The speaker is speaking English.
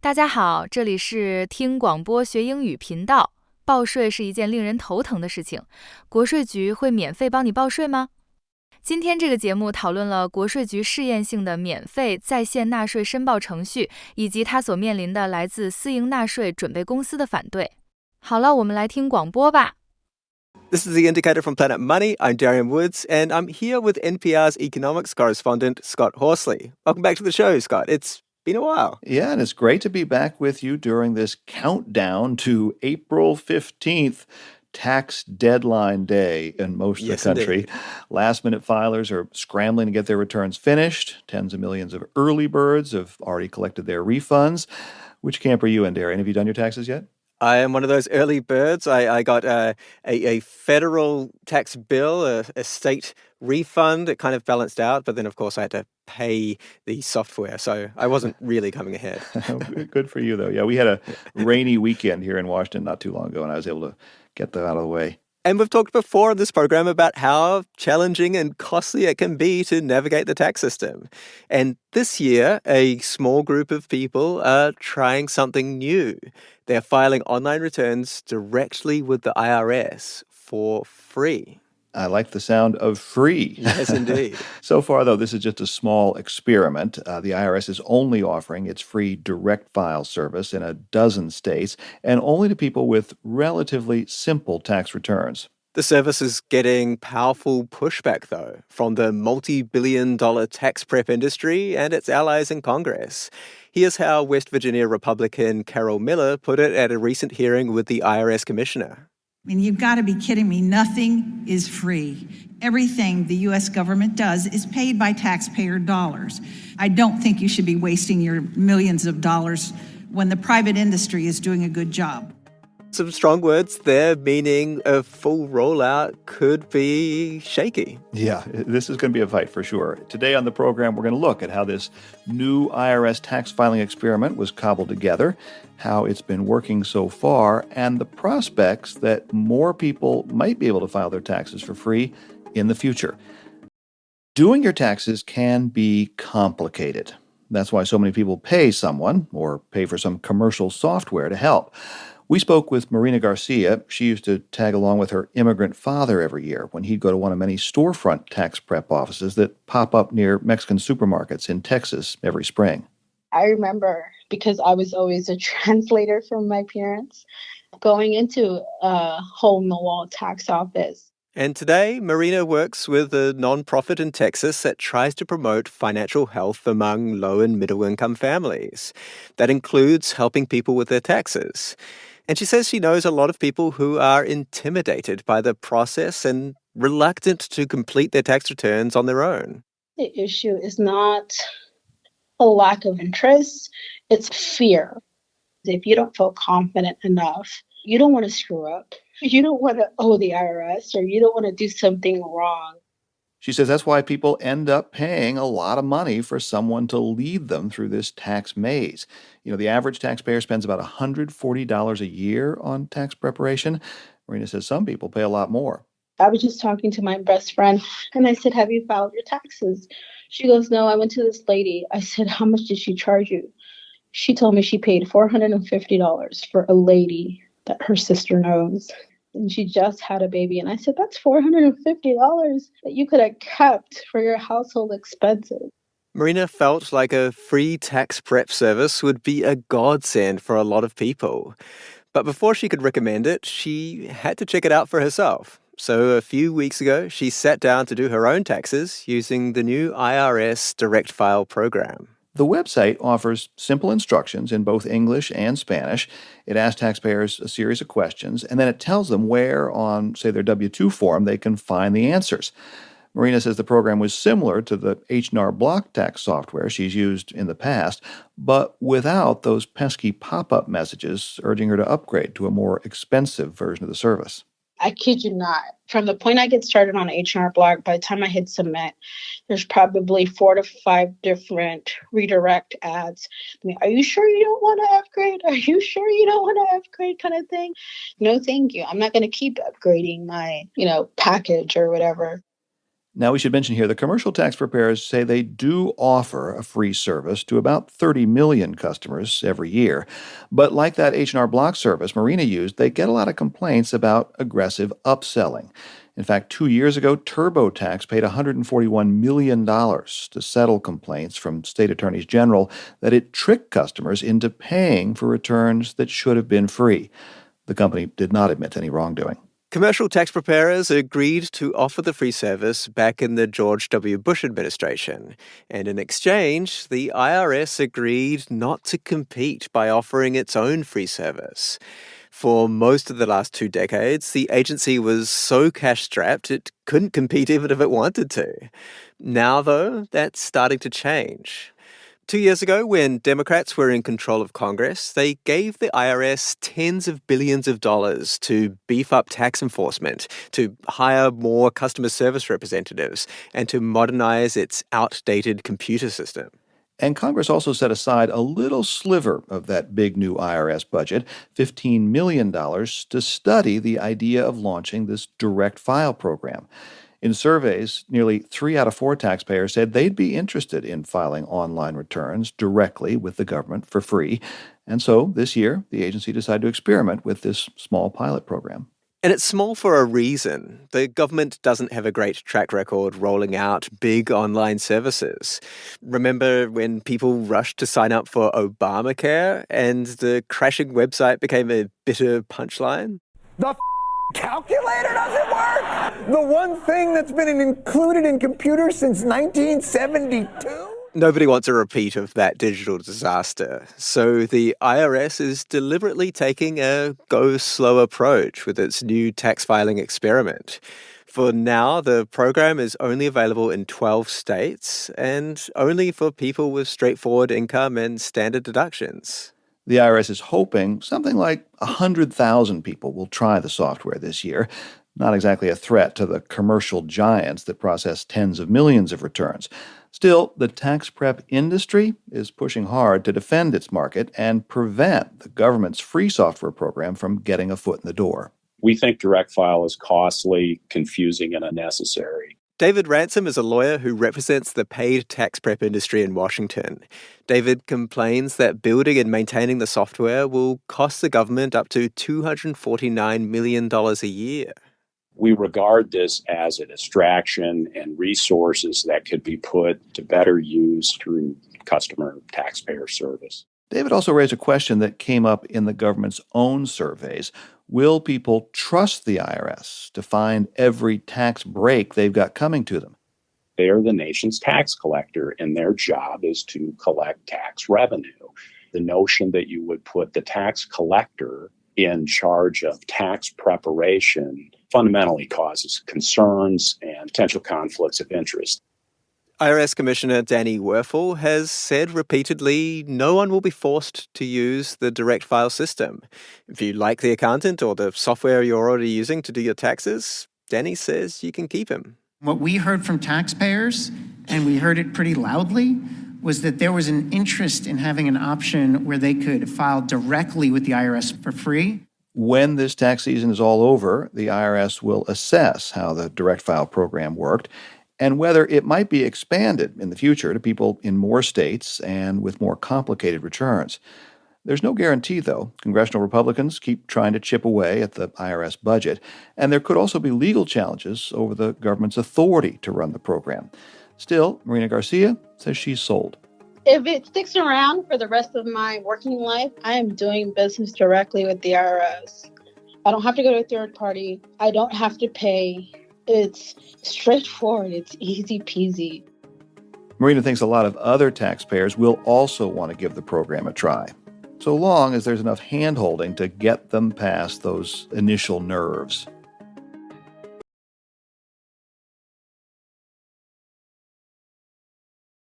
大家好，这里是听广播学英语频道。报税是一件令人头疼的事情，国税局会免费帮你报税吗？今天这个节目讨论了国税局试验性的免费在线纳税申报程序，以及它所面临的来自私营纳税准备公司的反对。好了，我们来听广播吧。This is The Indicator from Planet Money. I'm Darian Woods, and I'm here with NPR's economics correspondent, Scott Horsley. Welcome back to the show, Scott. It's been a while. Yeah, and it's great to be back with you during this countdown to April 15th, tax deadline day in most of the country. Indeed. Last-minute filers are scrambling to get their returns finished. Tens of millions of early birds have already collected their refunds. Which camp are you in, Darian? Have you done your taxes yet? I am one of those early birds. I got a federal tax bill, a state refund. It kind of balanced out, but then, of course, I had to pay the software, so I wasn't really coming ahead. Good for you, though. Yeah, we had a rainy weekend here in Washington not too long ago, and I was able to get that out of the way. And we've talked before on this program about how challenging and costly it can be to navigate the tax system. And this year, a small group of people are trying something new. They're filing online returns directly with the IRS for free. I like the sound of free. Yes, indeed. So far, though, this is just a small experiment. The IRS is only offering its free direct file service in a dozen states and only to people with relatively simple tax returns. The service is getting powerful pushback, though, from the multi-billion-dollar tax prep industry and its allies in Congress. Here's how West Virginia Republican Carol Miller put it at a recent hearing with the IRS commissioner. I mean, you've got to be kidding me. Nothing is free. Everything the U.S. government does is paid by taxpayer dollars. I don't think you should be wasting your millions of dollars when the private industry is doing a good job. Some strong words there, meaning a full rollout could be shaky. Yeah, this is going to be a fight for sure. Today on the program, we're going to look at how this new IRS tax filing experiment was cobbled together, how it's been working so far, and the prospects that more people might be able to file their taxes for free in the future. Doing your taxes can be complicated. That's why so many people pay someone or pay for some commercial software to help. We spoke with Marina Garcia. She used to tag along with her immigrant father every year when he'd go to one of many storefront tax prep offices that pop up near Mexican supermarkets in Texas every spring. I remember, because I was always a translator for my parents, going into a hole-in-the-wall tax office. And today, Marina works with a nonprofit in Texas that tries to promote financial health among low and middle income families. That includes helping people with their taxes. And she says she knows a lot of people who are intimidated by the process and reluctant to complete their tax returns on their own. The issue is not a lack of interest, it's fear. If you don't feel confident enough, you don't want to screw up. You don't want to owe the IRS, or you don't want to do something wrong. She says that's why people end up paying a lot of money for someone to lead them through this tax maze. You know, the average taxpayer spends about $140 a year on tax preparation. Marina says some people pay a lot more. I was just talking to my best friend, and I said, have you filed your taxes? She goes, no, I went to this lady. I said, how much did she charge you? She told me she paid $450 for a lady that her sister knows. And she just had a baby. And I said, that's $450 that you could have kept for your household expenses. Marina felt like a free tax prep service would be a godsend for a lot of people. But before she could recommend it, she had to check it out for herself. So a few weeks ago, she sat down to do her own taxes using the new IRS Direct File program. The website offers simple instructions in both English and Spanish. It asks taxpayers a series of questions, and then it tells them where on, say, their W-2 form they can find the answers. Marina says the program was similar to the H&R Block tax software she's used in the past, but without those pesky pop-up messages urging her to upgrade to a more expensive version of the service. I kid you not. From the point I get started on H&R Block, by the time I hit submit, there's probably 4 to 5 different redirect ads. I mean, are you sure you don't want to upgrade? Are you sure you don't want to upgrade kind of thing? No, thank you. I'm not going to keep upgrading my, package or whatever. Now, we should mention here the commercial tax preparers say they do offer a free service to about 30 million customers every year. But like that H&R Block service Marina used, they get a lot of complaints about aggressive upselling. In fact, 2 years ago, TurboTax paid $141 million to settle complaints from state attorneys general that it tricked customers into paying for returns that should have been free. The company did not admit to any wrongdoing. Commercial tax preparers agreed to offer the free service back in the George W. Bush administration. And in exchange, the IRS agreed not to compete by offering its own free service. For most of the last 2 decades, the agency was so cash-strapped it couldn't compete even if it wanted to. Now, though, that's starting to change. 2 years ago, when Democrats were in control of Congress, they gave the IRS tens of billions of dollars to beef up tax enforcement, to hire more customer service representatives, and to modernize its outdated computer system. And Congress also set aside a little sliver of that big new IRS budget, $15 million, to study the idea of launching this direct file program. In surveys, nearly 3 out of 4 taxpayers said they'd be interested in filing online returns directly with the government for free. And so this year, the agency decided to experiment with this small pilot program. And it's small for a reason. The government doesn't have a great track record rolling out big online services. Remember when people rushed to sign up for Obamacare and the crashing website became a bitter punchline? The calculator doesn't work? The one thing that's been included in computers since 1972? Nobody wants a repeat of that digital disaster. So the IRS is deliberately taking a go-slow approach with its new tax filing experiment. For now, the program is only available in 12 states and only for people with straightforward income and standard deductions. The IRS is hoping something like 100,000 people will try the software this year. Not exactly a threat to the commercial giants that process tens of millions of returns. Still, the tax prep industry is pushing hard to defend its market and prevent the government's free software program from getting a foot in the door. We think direct file is costly, confusing, and unnecessary. David Ransom is a lawyer who represents the paid tax prep industry in Washington. David complains that building and maintaining the software will cost the government up to $249 million a year. We regard this as a distraction and resources that could be put to better use through customer taxpayer service. David also raised a question that came up in the government's own surveys. Will people trust the IRS to find every tax break they've got coming to them? They are the nation's tax collector, and their job is to collect tax revenue. The notion that you would put the tax collector in charge of tax preparation fundamentally causes concerns and potential conflicts of interest. IRS Commissioner Danny Werfel has said repeatedly no one will be forced to use the direct file system. If you like the accountant or the software you're already using to do your taxes, Danny says you can keep him. What we heard from taxpayers, and we heard it pretty loudly, was that there was an interest in having an option where they could file directly with the IRS for free. When this tax season is all over, the IRS will assess how the direct file program worked and whether it might be expanded in the future to people in more states and with more complicated returns. There's no guarantee, though. Congressional Republicans keep trying to chip away at the IRS budget, and there could also be legal challenges over the government's authority to run the program. Still, Marina Garcia says she's sold. If it sticks around for the rest of my working life, I am doing business directly with the IRS. I don't have to go to a third party. I don't have to pay. It's straightforward. It's easy peasy. Marina thinks a lot of other taxpayers will also want to give the program a try, so long as there's enough hand-holding to get them past those initial nerves.